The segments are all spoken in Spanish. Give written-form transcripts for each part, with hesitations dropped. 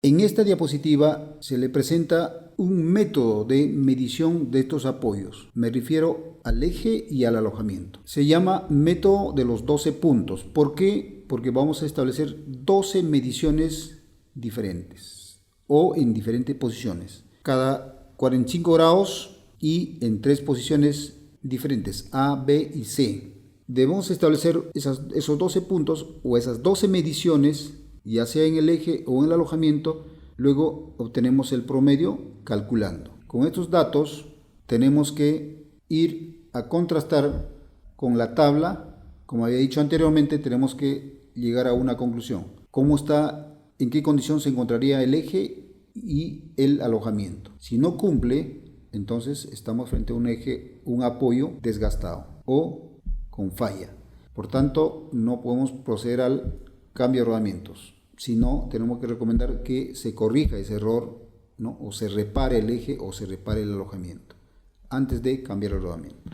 En esta diapositiva se le presenta un método de medición de estos apoyos. Me refiero al eje y al alojamiento. Se llama método de los 12 puntos. ¿Por qué? Porque vamos a establecer 12 mediciones diferentes o en diferentes posiciones. Cada 45 grados y en 3 posiciones diferentes, A, B y C. Debemos establecer esos 12 puntos o esas 12 mediciones, ya sea en el eje o en el alojamiento. Luego obtenemos el promedio calculando. Con estos datos tenemos que ir a contrastar con la tabla. Como había dicho anteriormente, tenemos que llegar a una conclusión. ¿En qué condición se encontraría el eje y el alojamiento? Si no cumple, entonces estamos frente a un apoyo desgastado o con falla. Por tanto, no podemos proceder al cambio de rodamientos. Si no, tenemos que recomendar que se corrija ese error, ¿no? O se repare el eje o se repare el alojamiento antes de cambiar el rodamiento.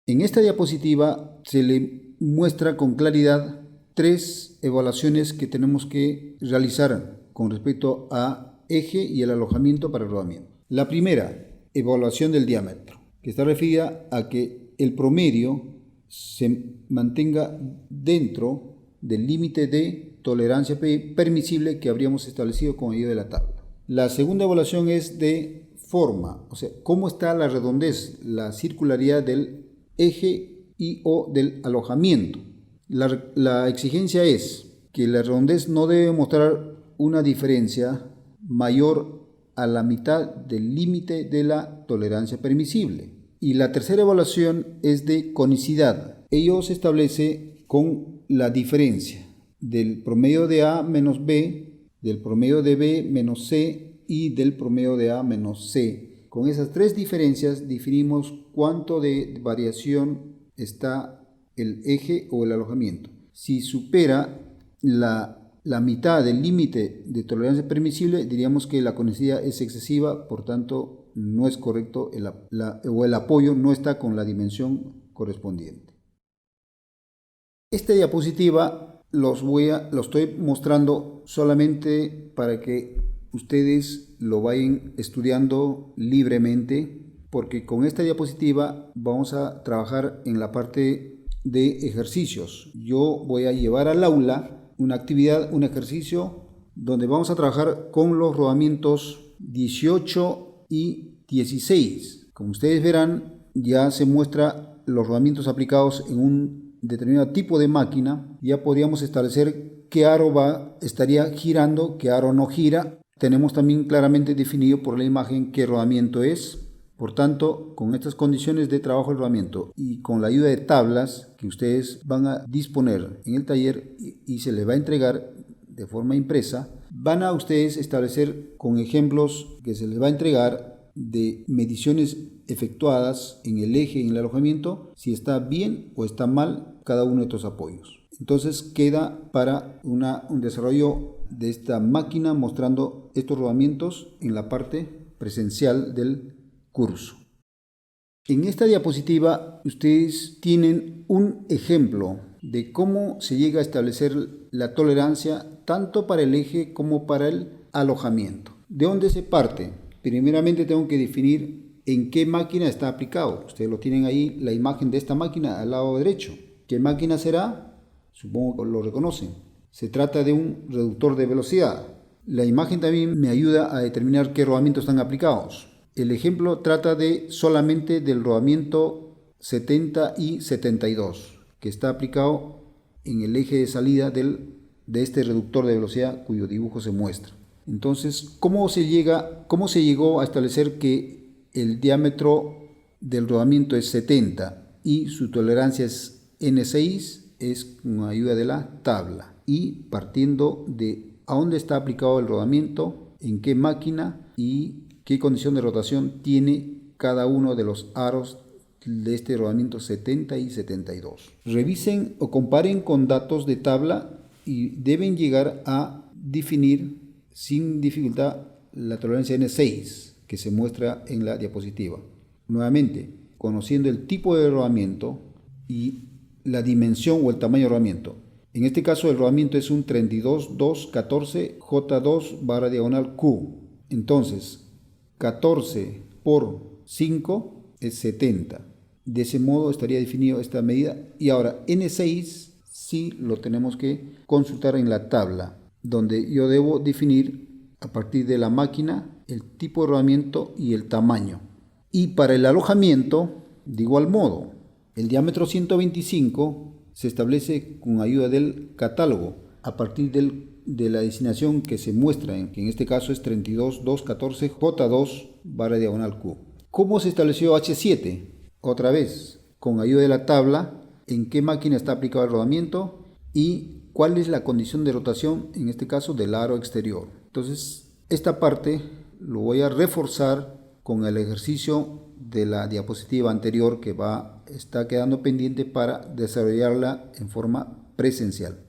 En esta diapositiva se le muestra con claridad 3 evaluaciones que tenemos que realizar con respecto a eje y el alojamiento para el rodamiento. La primera, evaluación del diámetro, que está referida a que el promedio se mantenga dentro del límite de tolerancia permisible que habríamos establecido con ayuda de la tabla. La segunda evaluación es de forma, o sea, cómo está la redondez, la circularidad del eje y o del alojamiento. La exigencia es que la redondez no debe mostrar una diferencia mayor a la mitad del límite de la tolerancia permisible. Y la tercera evaluación es de conicidad. Ello se establece con la diferencia del promedio de A menos B, del promedio de B menos C y del promedio de A menos C. Con esas 3 diferencias definimos cuánto de variación está el eje o el alojamiento. Si supera la mitad del límite de tolerancia permisible, diríamos que la conicidad es excesiva, por tanto no es correcto o el apoyo no está con la dimensión correspondiente. Esta diapositiva lo estoy mostrando solamente para que ustedes lo vayan estudiando libremente, porque con esta diapositiva vamos a trabajar en la parte de ejercicios. Yo voy a llevar al aula una actividad, un ejercicio donde vamos a trabajar con los rodamientos 18 y 16. Como ustedes verán, ya se muestra los rodamientos aplicados en un determinado tipo de máquina. Ya podríamos establecer qué aro estaría girando, qué aro no gira. Tenemos también claramente definido por la imagen qué rodamiento es. Por tanto, con estas condiciones de trabajo del rodamiento y con la ayuda de tablas que ustedes van a disponer en el taller y se les va a entregar de forma impresa, van a ustedes establecer con ejemplos que se les va a entregar de mediciones efectuadas en el eje y en el alojamiento, si está bien o está mal cada uno de estos apoyos. Entonces queda para un desarrollo de esta máquina mostrando estos rodamientos en la parte presencial del curso. En esta diapositiva ustedes tienen un ejemplo de cómo se llega a establecer la tolerancia tanto para el eje como para el alojamiento. ¿De dónde se parte? Primeramente tengo que definir en qué máquina está aplicado. Ustedes lo tienen ahí, la imagen de esta máquina al lado derecho. ¿Qué máquina será? Supongo que lo reconocen. Se trata de un reductor de velocidad. La imagen también me ayuda a determinar qué rodamientos están aplicados. El ejemplo trata solamente del rodamiento 70 y 72, que está aplicado en el eje de salida de este reductor de velocidad cuyo dibujo se muestra. Entonces, ¿cómo se llegó a establecer que el diámetro del rodamiento es 70 y su tolerancia es N6? Es con ayuda de la tabla y partiendo de a dónde está aplicado el rodamiento, en qué máquina y qué condición de rotación tiene cada uno de los aros de este rodamiento 70 y 72. Revisen o comparen con datos de tabla y deben llegar a definir sin dificultad la tolerancia N6 que se muestra en la diapositiva. Nuevamente, conociendo el tipo de rodamiento y la dimensión o el tamaño de rodamiento En este caso el rodamiento es un 32.214 J2 barra diagonal Q. Entonces 14 por 5 es 70. De ese modo estaría definido esta medida. Y ahora N6 sí lo tenemos que consultar en la tabla, donde yo debo definir a partir de la máquina el tipo de rodamiento y el tamaño. Y para el alojamiento, de igual modo, el diámetro 125 se establece con ayuda del catálogo a partir de la designación que se muestra, que en este caso es 32.214 J2 barra diagonal Q. ¿Cómo se estableció H7? Otra vez, con ayuda de la tabla, en qué máquina está aplicado el rodamiento y cuál es la condición de rotación, en este caso del aro exterior. Entonces, esta parte lo voy a reforzar con el ejercicio de la diapositiva anterior que está quedando pendiente para desarrollarla en forma presencial.